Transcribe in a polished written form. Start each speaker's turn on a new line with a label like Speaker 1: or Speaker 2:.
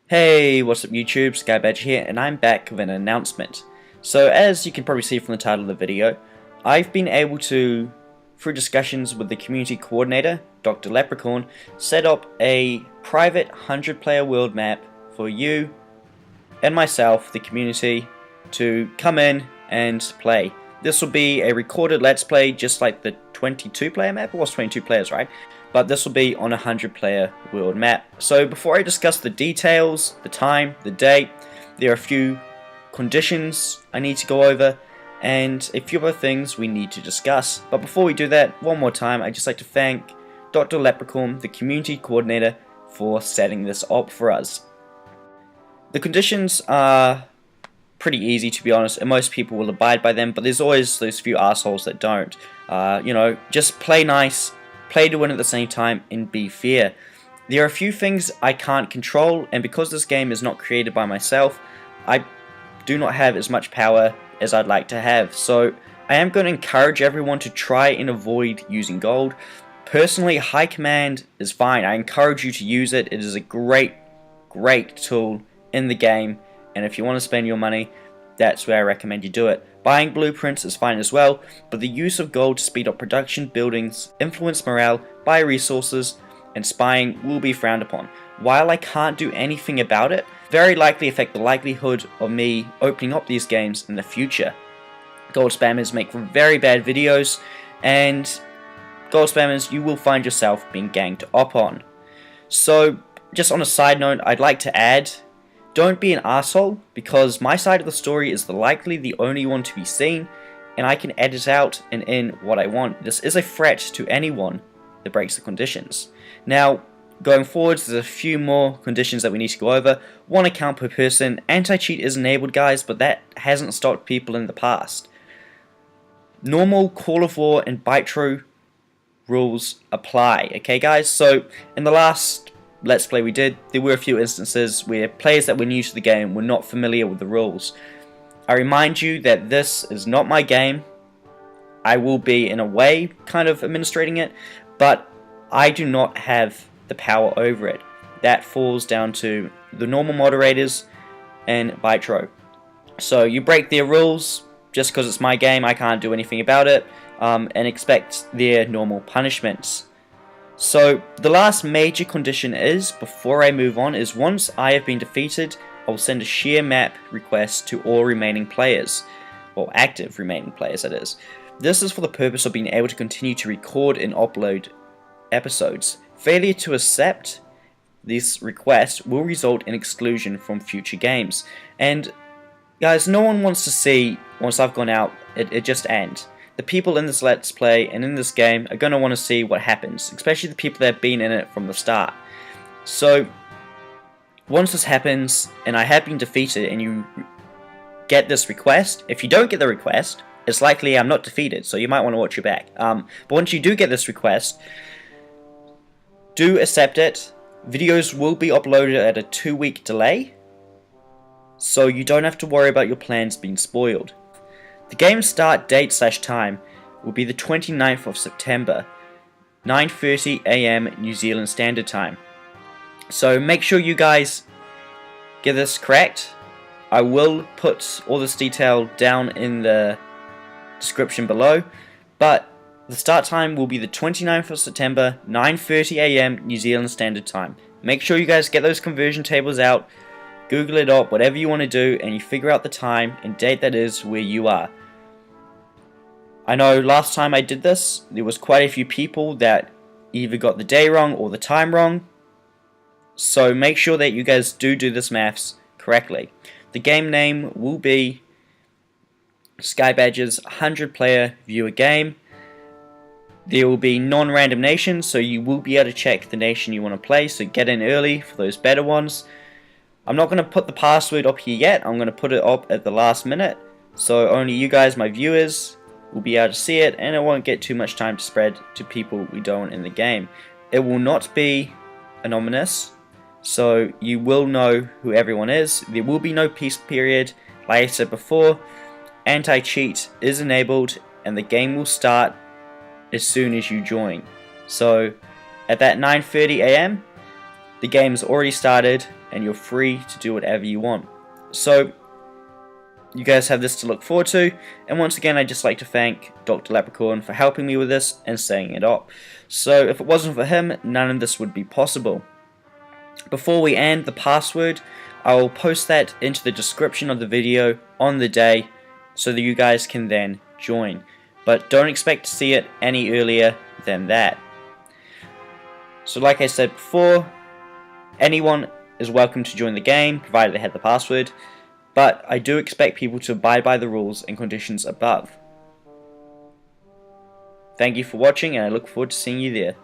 Speaker 1: Hey, what's up YouTube, Skybadger here, and I'm back with an announcement. So as you can probably see from the title of the video, I've been able to, through discussions with the community coordinator, Dr. Leprechaun, set up a private 100-player world map for you and myself, the community, to come in and play. This will be a recorded let's play just like the 22-player map. It was 22 players, right? But this will be on a 100-player world map. So before I discuss the details, the time, the date, there are a few conditions I need to go over and a few other things we need to discuss. But before we do that, one more time, I'd just like to thank Dr. Leprechaun, the community coordinator, for setting this up for us. The conditions are pretty easy, to be honest, and most people will abide by them, but there's always those few assholes that don't. Just play nice, play to win at the same time, and be fair. There are a few things I can't control, and because this game is not created by myself, I do not have as much power as I'd like to have. So I am going to encourage everyone to try and avoid using gold. Personally, high command is fine. I encourage you to use it. It is a great tool in the game, and if you want to spend your money, that's where I recommend you do it. Buying blueprints is fine as well, but the use of gold to speed up production, buildings, influence morale, buy resources, and spying will be frowned upon. While I can't do anything about it, very likely affect the likelihood of me opening up these games in the future. Gold spammers make very bad videos, and gold spammers, you will find yourself being ganged up on. So, just on a side note, I'd like to add, don't be an asshole, because my side of the story is likely the only one to be seen, and I can edit out and in what I want. This is a threat to anyone that breaks the conditions. Now, going forwards, there's a few more conditions that we need to go over. 1 account per person. Anti-cheat is enabled, guys, but that hasn't stopped people in the past. Normal Call of War and Brytro rules apply, okay guys? So, in the last Let's Play we did, there were a few instances where players that were new to the game were not familiar with the rules. I remind you that this is not my game. I will be, in a way, kind of administrating it, but I do not have the power over it. That falls down to the normal moderators and Brytro. So you break their rules, just because it's my game, I can't do anything about it, and expect their normal punishments. So the last major condition is, before I move on, is once I have been defeated, I will send a share map request to all remaining players, or active remaining players that is. This is for the purpose of being able to continue to record and upload episodes. Failure to accept this request will result in exclusion from future games. And guys, no one wants to see, once I've gone out, it just end. The people in this Let's Play and in this game are going to want to see what happens, especially the people that have been in it from the start. So, once this happens, and I have been defeated, and you get this request, if you don't get the request, it's likely I'm not defeated, so you might want to watch your back. But once you do get this request, do accept it. Videos will be uploaded at a 2-week delay, so you don't have to worry about your plans being spoiled. The game start date / time will be the 29th of September, 9:30 AM New Zealand Standard Time. So make sure you guys get this correct. I will put all this detail down in the description below, but the start time will be the 29th of September, 9:30 AM New Zealand Standard Time. Make sure you guys get those conversion tables out, Google it up, whatever you want to do, and you figure out the time and date that is where you are. I know last time I did this, there was quite a few people that either got the day wrong or the time wrong, so make sure that you guys do this maths correctly. The game name will be Skybadger's 100-player viewer game. There will be non-random nations, so you will be able to check the nation you want to play, so get in early for those better ones. I'm not going to put the password up here yet, I'm going to put it up at the last minute, so only you guys, my viewers, will be able to see it, and it won't get too much time to spread to people we don't in the game. It will not be anonymous, so you will know who everyone is. There will be no peace period. Like I said before, anti-cheat is enabled, and the game will start as soon as you join. So at that 9:30 AM, the game's already started, and you're free to do whatever you want. So you guys have this to look forward to, and once again I'd just like to thank Dr. Leprechaun for helping me with this and setting it up. So if it wasn't for him, none of this would be possible. Before we end, the password, I will post that into the description of the video on the day so that you guys can then join. But don't expect to see it any earlier than that. So like I said before, anyone is welcome to join the game, provided they have the password, but I do expect people to abide by the rules and conditions above. Thank you for watching, and I look forward to seeing you there.